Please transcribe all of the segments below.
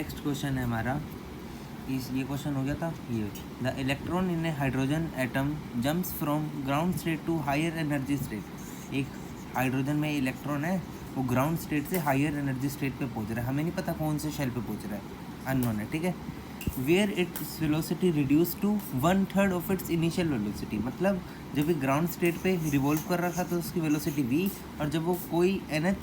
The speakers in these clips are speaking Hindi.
नेक्स्ट क्वेश्चन है हमारा ये क्वेश्चन हो गया था ये the electron in a hydrogen atom jumps from ground state to higher energy state. एक हाइड्रोजन में इलेक्ट्रॉन है, वो ग्राउंड स्टेट से हायर एनर्जी स्टेट पे पहुंच रहा है, हमें नहीं पता कौन से शेल पे पहुंच रहा है, अननोन है, ठीक है। Where its velocity reduce to 1/3 of its initial velocity, मतलब जब ये ग्राउंड स्टेट पे रिवॉल्व कर रहा था तो उसकी वेलोसिटी v, और जब वो कोई nth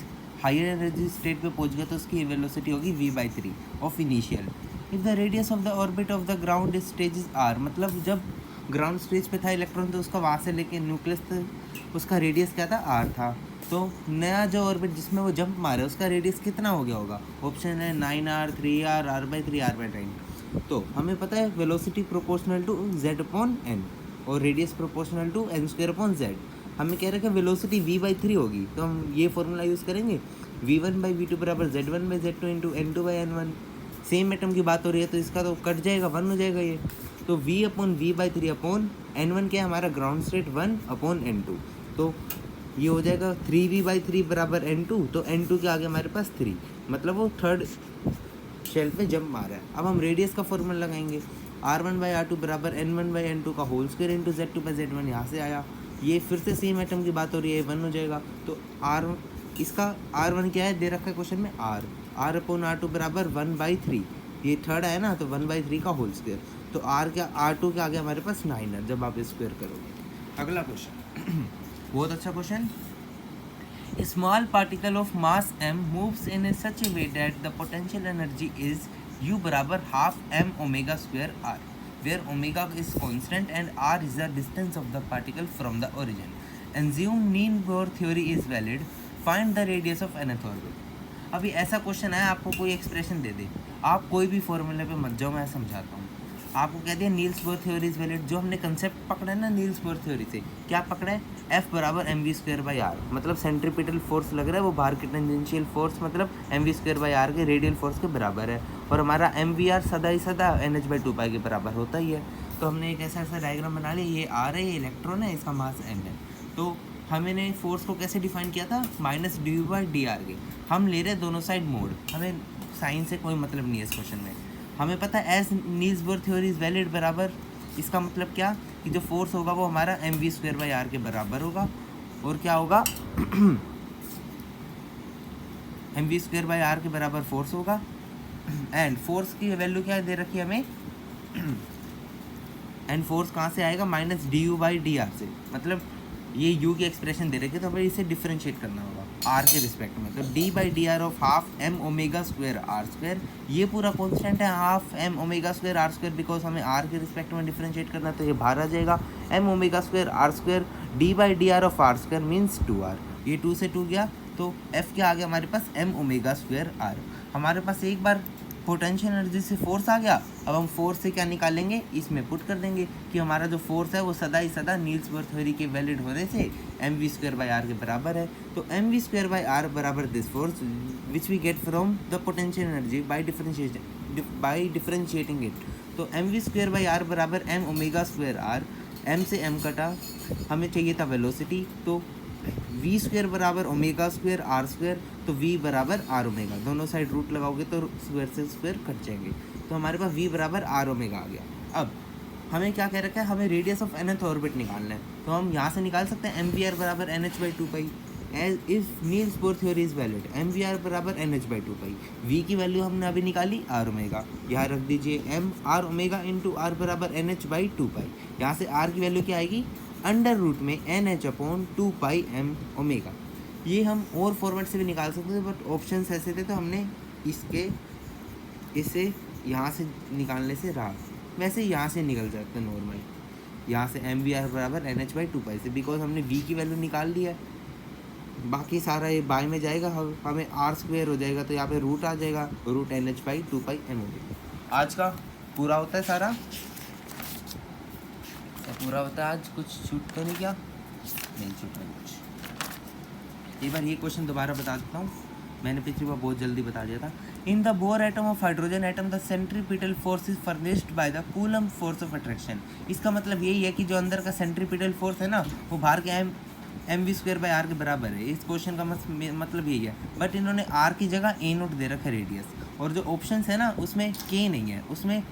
हायर एनर्जी स्टेट पे पहुंच गया तो उसकी वेलोसिटी होगी v/3 of initial. If the radius of the orbit of the ground stage is r, मतलब जब ग्राउंड स्टेज पे था इलेक्ट्रॉन तो उसका वहाँ से लेके न्यूक्लियस तक उसका रेडियस क्या था, r था। तो नया जो ऑर्बिट जिसमें वो जंप मारे उसका रेडियस कितना हो गया होगा, ऑप्शन है 9r, 3r, r/3, r/9। तो हमें पता है वेलोसिटी प्रोपोर्शनल टू z/n और रेडियस प्रोपोर्शनल टू n²/z। हमें कह रहे हैं कि वेलोसिटी v/3 होगी, तो हम ये फॉर्मूला यूज़ करेंगे v1/v2 बराबर z1/z2 into n2/n1। Same atom की बात हो रही है तो इसका तो कट जाएगा, 1 हो जाएगा ये। तो v/v/3/n1 क्या है हमारा, ग्राउंड स्टेट 1/n2, तो ये हो जाएगा 3v/3 बराबर n2, तो n2 के आगे हमारे पास 3, मतलब वो थर्ड शेल पे जंप मारा है। अब हम रेडियस का फॉर्मूला लगाएंगे r1/r2 बराबर n1/n2 का होल स्क्वायर इंटू z2/z1, यहाँ से आया। ये फिर से सेम एटम की बात हो रही है, 1 हो जाएगा। तो r इसका r1 क्या है दे रखा है क्वेश्चन में, r/r2 बराबर 1/3, ये थर्ड है ना, तो 1/3 का होल स्क्वायर। तो r क्या, r2 के आगे हमारे पास 9 है जब आप स्क्वायर करोगे। अगला क्वेश्चन बहुत अच्छा question. A small particle of mass m moves in a such a way that the potential energy is u बराबर half m omega square r, where omega is constant and r is the distance of the particle from the origin. Assume mean Bohr theory is valid. Find the radius of nth orbit. अभी ऐसा क्वेश्चन है, आपको कोई एक्सप्रेशन दे दे, आप कोई भी फॉर्मूले पे मत जाओ, मैं समझाता हूँ। आपको कह दिया Niels Bohr theory is valid, जो हमने कंसेप्ट पकड़ा है ना नील्स बोर थ्योरी से, क्या पकड़ा है, F बराबर mv²/r, मतलब सेंट्रीपिटल फोर्स लग रहा है वो बाहर की टेंजेंशियल फोर्स मतलब mv²/r के रेडियल फोर्स के बराबर है, और हमारा mvr सदा ही सदा nh/2π के बराबर होता ही है। तो हमने एक ऐसा डायग्राम बना लिया, ये r है, ये इलेक्ट्रॉन है, इसका मास m है। तो हमने फोर्स को कैसे डिफाइन किया था, -du/dr के। हम ले रहे दोनों साइड मोड, हमें साइन से कोई मतलब नहीं है इस क्वेश्चन में। हमें पता है as Niels Bohr theory is valid बराबर, इसका मतलब क्या कि जो फोर्स होगा वो हमारा mv²/r के बराबर होगा, और क्या होगा mv²/r के बराबर फोर्स होगा। एंड फोर्स की वैल्यू क्या दे रखी है हमें एंड फोर्स कहाँ से आएगा, -du/dr से, मतलब ये u की एक्सप्रेशन दे रखी है तो हमें इसे डिफरेंशिएट करना होगा r के रिस्पेक्ट में। तो d/dr of half m omega square r square, ये पूरा कॉन्स्टेंट है half m omega square r square, because हमें r के रिस्पेक्ट में डिफरेंशिएट करना, तो ये बाहर आ जाएगा m omega square r square, d/dr of r square means 2r, ये 2 से 2 गया, तो f के आगे हमारे पास m ओमेगा स्क्वायर r। हमारे पास एक बार पोटेंशियल एनर्जी से फोर्स आ गया, अब हम फोर्स से क्या निकालेंगे, इसमें पुट कर देंगे कि हमारा जो फोर्स है वो सदा ही सदा नील्स बोर थ्योरी के वैलिड होने से mv²/r के बराबर है। तो mv²/r बराबर this force which we get from the potential energy by differentiating it. तो mv²/r बराबर m omega square r, m से m कटा, हमें चाहिए था वेलोसिटी, तो v² बराबर ओमेगा स्क्वायर r स्क्वायर, तो v बराबर r ओमेगा, दोनों साइड रूट लगाओगे तो स्क्वायर से स्क्वायर कट जाएंगे, तो हमारे पास v बराबर r ओमेगा आ गया। अब हमें क्या कह रखा है, हमें रेडियस ऑफ nth ऑर्बिट निकालना है, तो हम यहाँ से निकाल सकते हैं mvr बराबर nh/2π। As if Niels Bohr theory is valid, mvr बराबर nh/2π, v की वैल्यू हमने अभी निकाली r ओमेगा, यहाँ रख दीजिए m r omega into r बराबर nh/2π, यहाँ से r की वैल्यू क्या आएगी, अंडर रूट में nh/2πm ओमेगा। ये हम और फॉर्मेट से भी निकाल सकते थे, बट ऑप्शंस ऐसे थे तो हमने इसे यहाँ से निकालने से रहा, वैसे यहाँ से निकल जाता है नॉर्मल, यहाँ से mvr बराबर nh/2π से, बिकॉज हमने v की वैल्यू निकाल ली है, बाकी सारा ये बाय में जाएगा, हमें r स्क्वायर हो जाएगा, तो यहाँ पे रूट आ जाएगा, रूट nh/2πm ओमेगा। आज का पूरा होता है सारा, पूरा होता है आज, कुछ छूट तो नहीं क्या, नहीं छूट नहीं कुछ। एक बार ये क्वेश्चन दोबारा बता देता हूँ, मैंने पिछली बार बहुत जल्दी बता दिया था। In the bore atom of hydrogen atom the centripetal force is furnished by the coulomb force of attraction. इसका मतलब यही है कि जो अंदर का सेंट्रीपिटल फोर्स है ना, वो बाहर के m v square by r के बराबर है। इस क्वेश्चन का मतलब यही है, बट इन्होंने आर की जगह ए नोट दे रखा है रेडियस, और जो ऑप्शन है ना उसमें के नहीं है, उसमें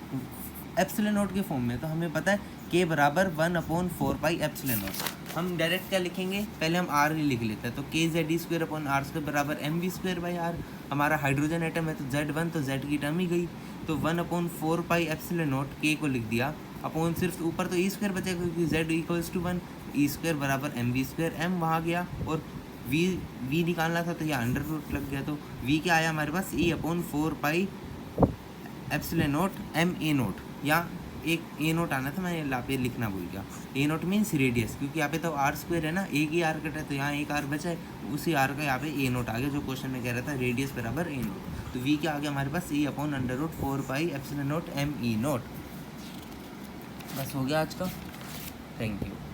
एप्सिलॉन नोट के फॉर्म में। तो हमें पता है के बराबर 1/4 पाई एप्सिलॉन नोट। हम डायरेक्ट क्या लिखेंगे, पहले हम आर ही लिख लेते हैं, तो k Z e square upon r square बराबर m v square by r. हमारा हाइड्रोजन एटम है तो Z1, तो Z की टर्म ही गई, तो 1/4 पाई एप्सिलॉन नोट के को लिख दिया, अपॉन सिर्फ ऊपर तो ई स्क्वायर बचेगा क्योंकि Z equals to 1, e square बराबर एम वी स्क्वायर, एम वहाँ गया और वी निकालना था तो यह अंडर रूट लग गया, तो वी क्या आया हमारे पास, E/4 pi epsilon naught m a naught, या एक ए नोट आना था, मैं यहाँ पे लिखना भूल गया। ए नोट मीन्स रेडियस, क्योंकि यहाँ पे तो आर स्क्वायर है ना, एक ही आर कटा है तो यहाँ एक आर बचा है, उसी आर का यहाँ पे ए नोट आ गया, जो क्वेश्चन में कह रहा था रेडियस बराबर ए नोट। तो वी क्या आ गया हमारे पास, E/4 pi epsilon naught m e naught. बस हो गया आज का, थैंक यू।